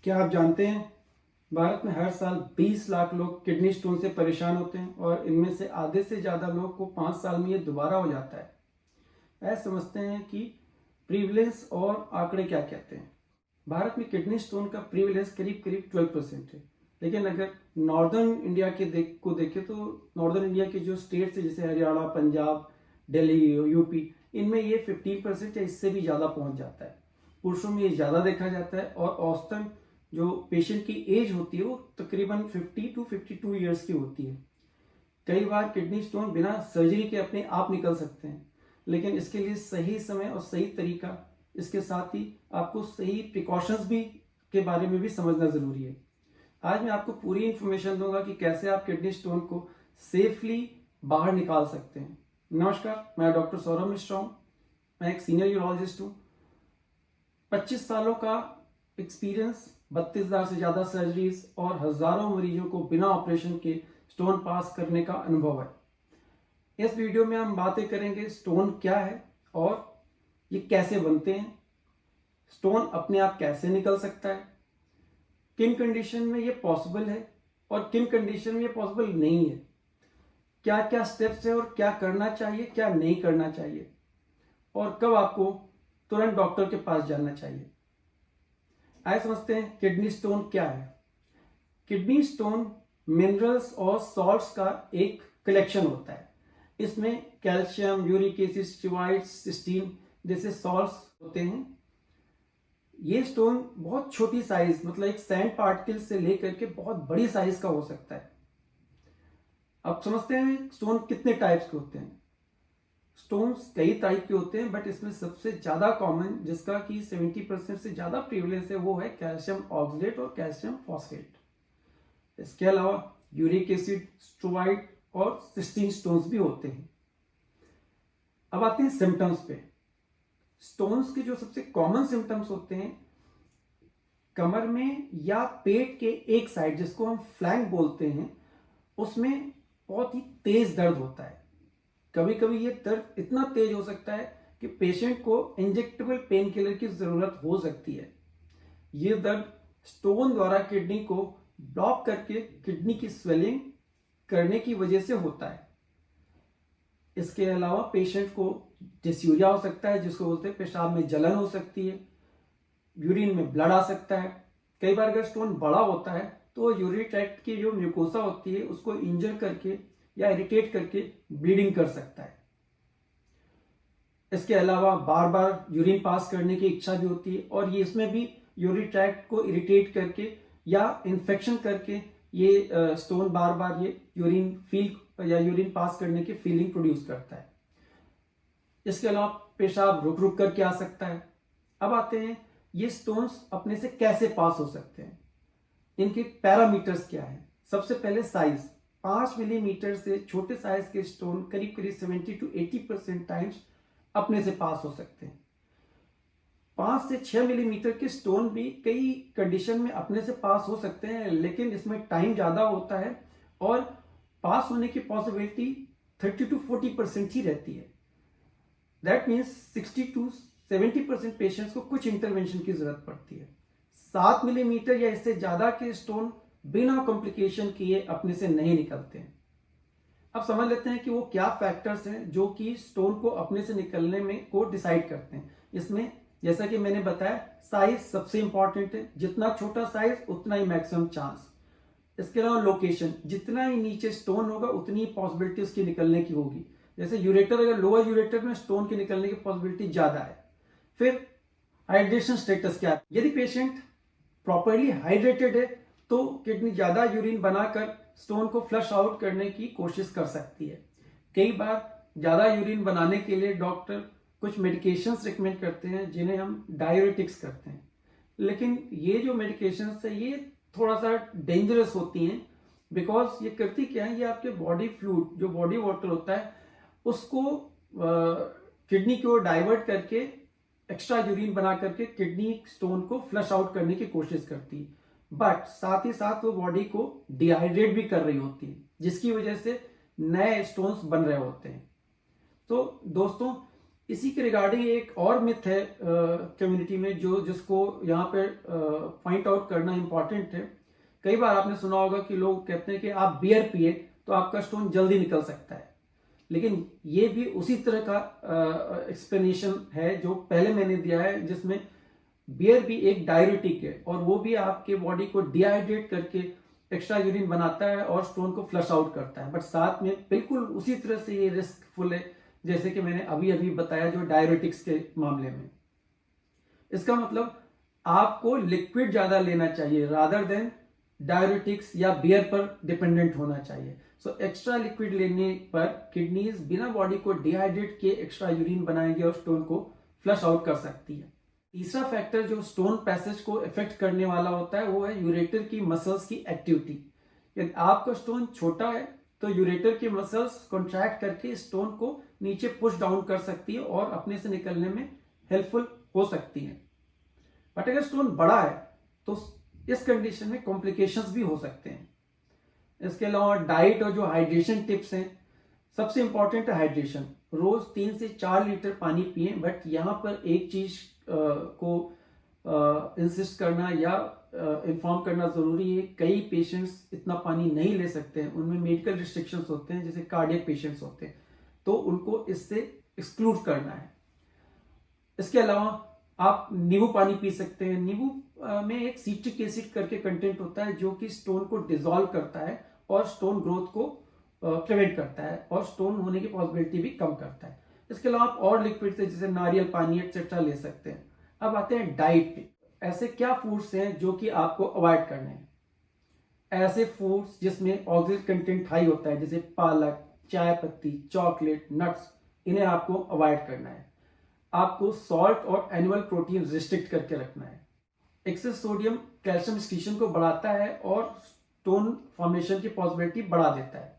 क्या आप जानते हैं भारत में हर साल 20 लाख लोग किडनी स्टोन से परेशान होते हैं और इनमें से आधे से ज़्यादा लोगों को 5 साल में ये दोबारा हो जाता है। ऐसे समझते हैं कि प्रीवलेंस और आंकड़े क्या कहते हैं। भारत में किडनी स्टोन का प्रीवलेंस करीब करीब 12% है, लेकिन अगर नॉर्दर्न इंडिया के देखें तो नॉर्दर्न इंडिया के जो स्टेट्स है जैसे हरियाणा, पंजाब, दिल्ली, यूपी, इनमें ये 15% या इससे भी ज़्यादा पहुंच जाता है। पुरुषों में ये ज़्यादा देखा जाता है और औसतन जो पेशेंट की एज होती है वो तकरीबन 50 टू 52 ईयर्स की होती है। कई बार किडनी स्टोन बिना सर्जरी के अपने आप निकल सकते हैं, लेकिन इसके लिए सही समय और सही तरीका, इसके साथ ही आपको सही प्रिकॉशंस भी के बारे में भी समझना ज़रूरी है। आज मैं आपको पूरी इन्फॉर्मेशन दूंगा कि कैसे आप किडनी स्टोन को सेफली बाहर निकाल सकते हैं। नमस्कार, मैं डॉक्टर सौरभ मिश्रा हूँ। मैं एक सीनियर यूरोलॉजिस्ट हूँ। 25 सालों का एक्सपीरियंस, 32,000 से ज़्यादा सर्जरीज और हज़ारों मरीजों को बिना ऑपरेशन के स्टोन पास करने का अनुभव है। इस वीडियो में हम बातें करेंगे स्टोन क्या है और ये कैसे बनते हैं, स्टोन अपने आप कैसे निकल सकता है, किन कंडीशन में ये पॉसिबल है और किन कंडीशन में ये पॉसिबल नहीं है, क्या क्या स्टेप्स है और क्या करना चाहिए, क्या नहीं करना चाहिए, और कब आपको तुरंत डॉक्टर के पास जाना चाहिए। आइए समझते हैं किडनी स्टोन क्या है। किडनी स्टोन मिनरल्स और सॉल्ट्स का एक कलेक्शन होता है। इसमें calcium, uric acid, steroids, cystine जैसे सॉल्ट्स होते हैं। ये स्टोन बहुत छोटी साइज, मतलब एक सैंड पार्टिकल से लेकर के बहुत बड़ी साइज का हो सकता है। अब समझते हैं स्टोन कितने टाइप्स के होते हैं। स्टोन्स कई टाइप के होते हैं, बट इसमें सबसे ज्यादा कॉमन, जिसका कि 70% से ज्यादा प्रीवलेंस है, वो है कैल्शियम ऑक्सलेट और कैल्शियम फॉस्फेट। इसके अलावा यूरिक एसिड, स्टीरॉइड और सिस्टीन स्टोन्स भी होते हैं। अब आते हैं सिम्टम्स पे। स्टोन्स के जो सबसे कॉमन सिम्टम्स होते हैं, कमर में या पेट के एक साइड, जिसको हम फ्लैंक बोलते हैं, उसमें बहुत ही तेज दर्द होता है। कभी कभी ये दर्द इतना तेज हो सकता है कि पेशेंट को इंजेक्टेबल पेन किलर की जरूरत हो सकती है। ये दर्द स्टोन द्वारा किडनी को ब्लॉक करके किडनी की स्वेलिंग करने की वजह से होता है। इसके अलावा पेशेंट को डिस्यूरिया हो सकता है, जिसको बोलते हैं पेशाब में जलन हो सकती है, यूरिन में ब्लड आ सकता है। कई बार अगर स्टोन बड़ा होता है तो यूरिन ट्रैक्ट की जो म्यूकोसा होती है उसको इंजर करके या इरिटेट करके ब्लीडिंग कर सकता है। इसके अलावा बार बार यूरिन पास करने की इच्छा भी होती है और ये इसमें भी यूरिन ट्रैक्ट को इरिटेट करके या इन्फेक्शन करके ये स्टोन बार बार ये यूरिन फील या यूरिन पास करने की फीलिंग प्रोड्यूस करता है। इसके अलावा पेशाब रुक रुक करके आ सकता है। अब आते हैं ये स्टोन्स अपने से कैसे पास हो सकते हैं, इनके पैरामीटर्स क्या है। सबसे पहले साइज। 5 मिलीमीटर से छोटे साइज के स्टोन करीब करीब 70 टू 80% टाइम्स अपने से पास हो सकते हैं। 5 से 6 मिलीमीटर के स्टोन भी कई कंडीशन में अपने से पास हो सकते हैं, लेकिन इसमें टाइम ज्यादा होता है और पास होने की पॉसिबिलिटी 30 टू 40% ही रहती है। दैट मीन्स 60 टू 70% पेशेंट्स को कुछ इंटरवेंशन की जरूरत पड़ती है। 7 मिलीमीटर या इससे ज्यादा के स्टोन बिना कॉम्प्लिकेशन किए अपने से नहीं निकलते हैं। अब समझ लेते हैं कि वो क्या फैक्टर्स हैं जो कि स्टोन को अपने से निकलने में को डिसाइड करते हैं। इसमें जैसा कि मैंने बताया, साइज सबसे इंपॉर्टेंट है। जितना छोटा साइज उतना ही मैक्सिमम चांस। इसके अलावा लोकेशन, जितना ही नीचे स्टोन होगा उतनी ही पॉसिबिलिटी उसकी निकलने की होगी। जैसे यूरेटर, अगर लोअर यूरेटर में स्टोन के निकलने की पॉसिबिलिटी ज्यादा है। फिर हाइड्रेशन स्टेटस क्या है। यदि पेशेंट प्रॉपरली हाइड्रेटेड है तो किडनी ज्यादा यूरिन बनाकर स्टोन को फ्लश आउट करने की कोशिश कर सकती है। कई बार ज्यादा यूरिन बनाने के लिए डॉक्टर कुछ मेडिकेशंस रिकमेंड करते हैं, जिन्हें हम डायरेटिक्स करते हैं। लेकिन ये जो मेडिकेशंस है ये थोड़ा सा डेंजरस होती हैं, बिकॉज ये करती क्या है, ये आपके बॉडी फ्लूइड, जो बॉडी वाटर होता है, उसको किडनी की ओर डाइवर्ट करके एक्स्ट्रा यूरिन बना करके किडनी स्टोन को फ्लश आउट करने की कोशिश करती है। बट साथ ही साथ वो बॉडी को डिहाइड्रेट भी कर रही होती है, जिसकी वजह से नए स्टोन्स बन रहे होते हैं। तो दोस्तों, इसी के रिगार्डिंग एक और मिथ है कम्युनिटी में जिसको यहाँ पे पॉइंट आउट करना इंपॉर्टेंट है। कई बार आपने सुना होगा कि लोग कहते हैं कि आप बियर पिए तो आपका स्टोन जल्दी निकल सकता है, लेकिन ये भी उसी तरह का एक्सप्लेनेशन है जो पहले मैंने दिया है, जिसमें बियर भी एक डायरेटिक है और वो भी आपके बॉडी को डिहाइड्रेट करके एक्स्ट्रा यूरिन बनाता है और स्टोन को फ्लश आउट करता है, बट साथ में बिल्कुल उसी तरह से ये रिस्कफुल है जैसे कि मैंने अभी अभी बताया जो डायरेटिक्स के मामले में। इसका मतलब आपको लिक्विड ज्यादा लेना चाहिए रादर देन डायरेटिक्स या बियर पर डिपेंडेंट होना चाहिए। सो एक्स्ट्रा लिक्विड लेने पर किडनीज बिना बॉडी को डिहाइड्रेट किए एक्स्ट्रा यूरिन बनाएंगे और स्टोन को फ्लश आउट कर सकती है। तीसरा फैक्टर जो स्टोन पैसेज को इफेक्ट करने वाला होता है वो है यूरेटर की मसल्स की एक्टिविटी। यदि आपका स्टोन छोटा है तो यूरेटर की मसल्स कॉन्ट्रैक्ट करके स्टोन को नीचे पुश डाउन कर सकती है और अपने से निकलने में हेल्पफुल हो सकती है। बट अगर स्टोन बड़ा है तो इस कंडीशन में कॉम्प्लिकेशंस भी हो सकते हैं। इसके अलावा डाइट और जो हाइड्रेशन टिप्स हैं, सबसे इंपॉर्टेंट है हाइड्रेशन। रोज 3 से 4 लीटर पानी पिए, बट यहाँ पर एक चीज को इंसिस्ट करना या इन्फॉर्म करना जरूरी है। कई पेशेंट्स इतना पानी नहीं ले सकते हैं, उनमें मेडिकल रिस्ट्रिक्शंस होते हैं, जैसे कार्डियक पेशेंट्स होते हैं, तो उनको इससे एक्सक्लूड करना है। इसके अलावा आप नींबू पानी पी सकते हैं। नींबू में एक सिट्रिक एसिड करके कंटेंट होता है जो कि स्टोन को डिसॉल्व करता है और स्टोन ग्रोथ को प्रिवेंट करता है और स्टोन होने की पॉसिबिलिटी भी कम करता है। इसके अलावा आप और लिक्विड से जैसे नारियल पानी एक्सेट्रा ले सकते हैं। अब आते हैं डाइट पे। ऐसे क्या फूड्स हैं जो कि आपको अवॉइड करने हैं? ऐसे फूड्स जिसमें ऑक्सीडेंट कंटेंट हाई होता है, जैसे पालक, चाय पत्ती, चॉकलेट, नट्स, इन्हें आपको अवॉइड करना है। आपको सॉल्ट और एनिमल प्रोटीन रिस्ट्रिक्ट करके रखना है। एक्सेस सोडियम कैल्शियम एक्सक्रीशन को बढ़ाता है और स्टोन फॉर्मेशन की पॉसिबिलिटी बढ़ा देता है।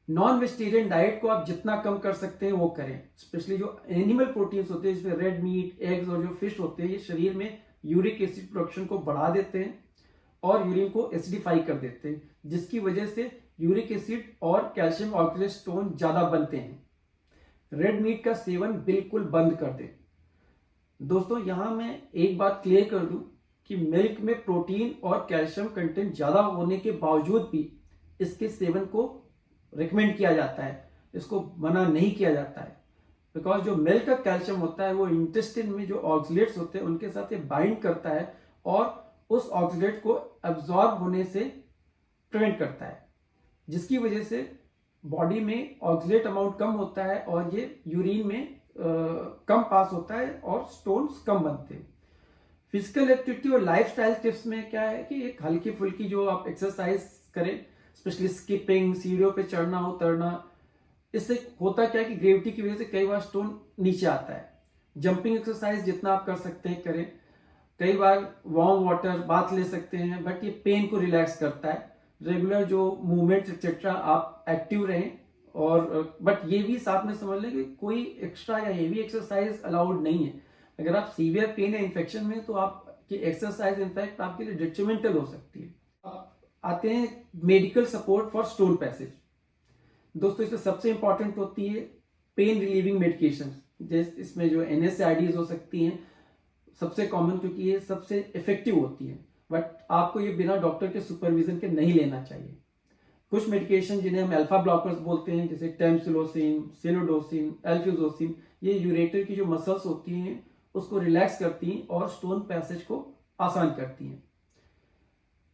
नॉन वेजिटेरियन डाइट को आप जितना कम कर सकते हैं वो करें। स्पेशली जो एनिमल प्रोटीन्स होते हैं, जिसमें रेड मीट, एग्स और जो फिश होते हैं, ये शरीर में यूरिक एसिड प्रोडक्शन को बढ़ा देते हैं और यूरिन को एसिडिफाई कर देते हैं, जिसकी वजह से यूरिक एसिड और कैल्शियम ऑक्सलेट स्टोन ज्यादा बनते हैं। रेड मीट का सेवन बिल्कुल बंद कर दें। दोस्तों, यहां मैं एक बात क्लियर कर दूं कि मिल्क में प्रोटीन और कैल्शियम कंटेंट ज्यादा होने के बावजूद भी इसके सेवन को रिकमेंड किया जाता है, इसको मना नहीं किया जाता है। बिकॉज जो मिल्क का कैल्शियम होता है वो इंटेस्टिन में जो ऑक्सीलेट्स होते हैं उनके साथ ये बाइंड करता है और उस ऑक्सीलेट को एब्जॉर्ब होने से प्रिवेंट करता है, जिसकी वजह से बॉडी में ऑक्सीलेट अमाउंट कम होता है और ये यूरिन में कम पास होता है और स्टोन्स कम बनते हैं। फिजिकल एक्टिविटी और लाइफस्टाइल टिप्स में क्या है कि एक हल्की फुल्की जो आप एक्सरसाइज करें, स्पेशली स्किपिंग, सीढ़ियों पे चढ़ना उतरना, इससे होता क्या है कि ग्रेविटी की वजह से कई बार स्टोन नीचे आता है। जंपिंग एक्सरसाइज जितना आप कर सकते हैं करें। कई बार वार्म वाटर बाथ ले सकते हैं, बट ये पेन को रिलैक्स करता है। रेगुलर जो मूवमेंट्स एक्सेट्रा आप एक्टिव रहें, और बट ये भी साथ में समझ लें कि कोई एक्स्ट्रा या हेवी एक्सरसाइज अलाउड नहीं है। अगर आप सीवियर पेन या इन्फेक्शन में, तो आपकी एक्सरसाइज इनफैक्ट आपके लिए डिट्रीमेंटल हो सकती है। आते हैं medical support for stone passage. दोस्तों, इसमें सबसे इंपॉर्टेंट होती है पेन रिलीविंग मेडिकेशन। जैसे इसमें जो NSAIDs हो सकती हैं, सबसे कॉमन, क्योंकि ये सबसे इफेक्टिव होती है, बट आपको ये बिना डॉक्टर के सुपरविजन के नहीं लेना चाहिए। कुछ मेडिकेशन जिन्हें हम अल्फा ब्लॉकर्स बोलते हैं, जैसे टेम्सिलोसिन, सिलोडोसिन, एल्फ्यूजोसिन, ये यूरेटर की जो मसल्स होती हैं उसको रिलैक्स करती हैं और स्टोन पैसेज को आसान करती हैं।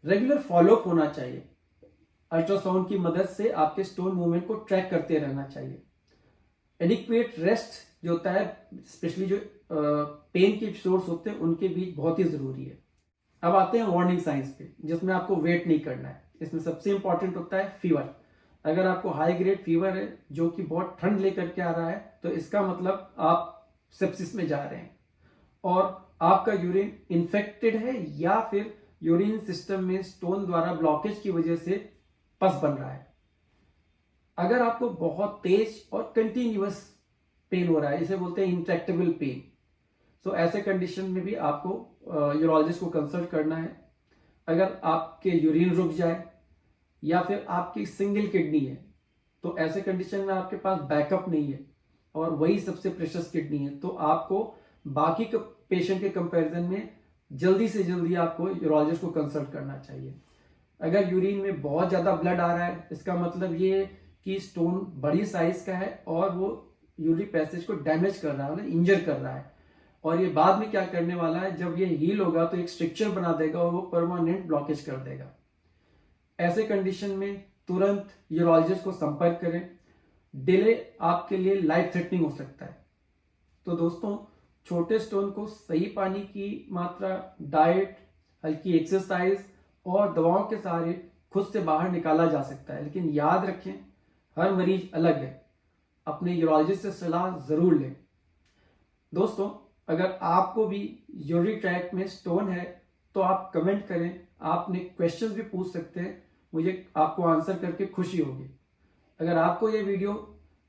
रेगुलर फॉलोअप होना चाहिए। अल्ट्रासाउंड की मदद से आपके स्टोन मूवमेंट को ट्रैक करते रहना चाहिए। एडिक्वेट रेस्ट जो होता है, स्पेशली जो पेन के सोर्स होते हैं उनके बीच बहुत ही जरूरी है। अब आते हैं वार्निंग साइंस पे, जिसमें आपको वेट नहीं करना है। इसमें सबसे इंपॉर्टेंट होता है फीवर। अगर आपको हाई ग्रेड फीवर है जो कि बहुत ठंड लेकर के आ रहा है, तो इसका मतलब आप सेप्सिस में जा रहे हैं और आपका यूरिन इन्फेक्टेड है या फिर यूरिन सिस्टम में स्टोन द्वारा ब्लॉकेज की वजह से पस बन रहा है। अगर आपको बहुत तेज और कंटिन्यूअस पेन हो रहा है, इसे बोलते हैं इंट्रैक्टेबल पेन, तो ऐसे कंडीशन में भी आपको यूरोलॉजिस्ट को कंसल्ट करना है। अगर आपके यूरिन रुक जाए या फिर आपकी सिंगल किडनी है, तो ऐसे कंडीशन में आपके पास बैकअप नहीं है, और वही सबसे प्रेशस किडनी है, तो आपको बाकी पेशेंट के कंपैरिजन में जल्दी से जल्दी आपको यूरोलॉजिस्ट को कंसल्ट करना चाहिए। अगर यूरिन में बहुत ज़्यादा ब्लड आ रहा है, इसका मतलब ये कि स्टोन बड़ी साइज का है और वो यूरिक पैसेज को डैमेज कर रहा है, मतलब इंजर कर रहा है, और ये बाद में क्या करने वाला है, जब ये हील होगा तो एक स्ट्रक्चर बना देगा और वो परमानेंट ब्लॉकेज कर देगा। ऐसे कंडीशन में तुरंत यूरोलॉजिस्ट को संपर्क करें, डिले आपके लिए लाइफ थ्रेटनिंग हो सकता है। तो दोस्तों, छोटे स्टोन को सही पानी की मात्रा, डाइट, हल्की एक्सरसाइज और दवाओं के सहारे खुद से बाहर निकाला जा सकता है, लेकिन याद रखें हर मरीज अलग है, अपने यूरोलॉजिस्ट से सलाह जरूर लें। दोस्तों, अगर आपको भी यूरिनरी ट्रैक्ट में स्टोन है तो आप कमेंट करें, आपने क्वेश्चंस भी पूछ सकते हैं, मुझे आपको आंसर करके खुशी होगी। अगर आपको ये वीडियो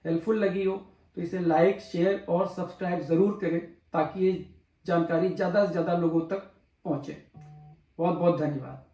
हेल्पफुल लगी हो तो इसे लाइक, शेयर और सब्सक्राइब जरूर करें ताकि ये जानकारी ज़्यादा से ज़्यादा लोगों तक पहुंचे। बहुत बहुत धन्यवाद।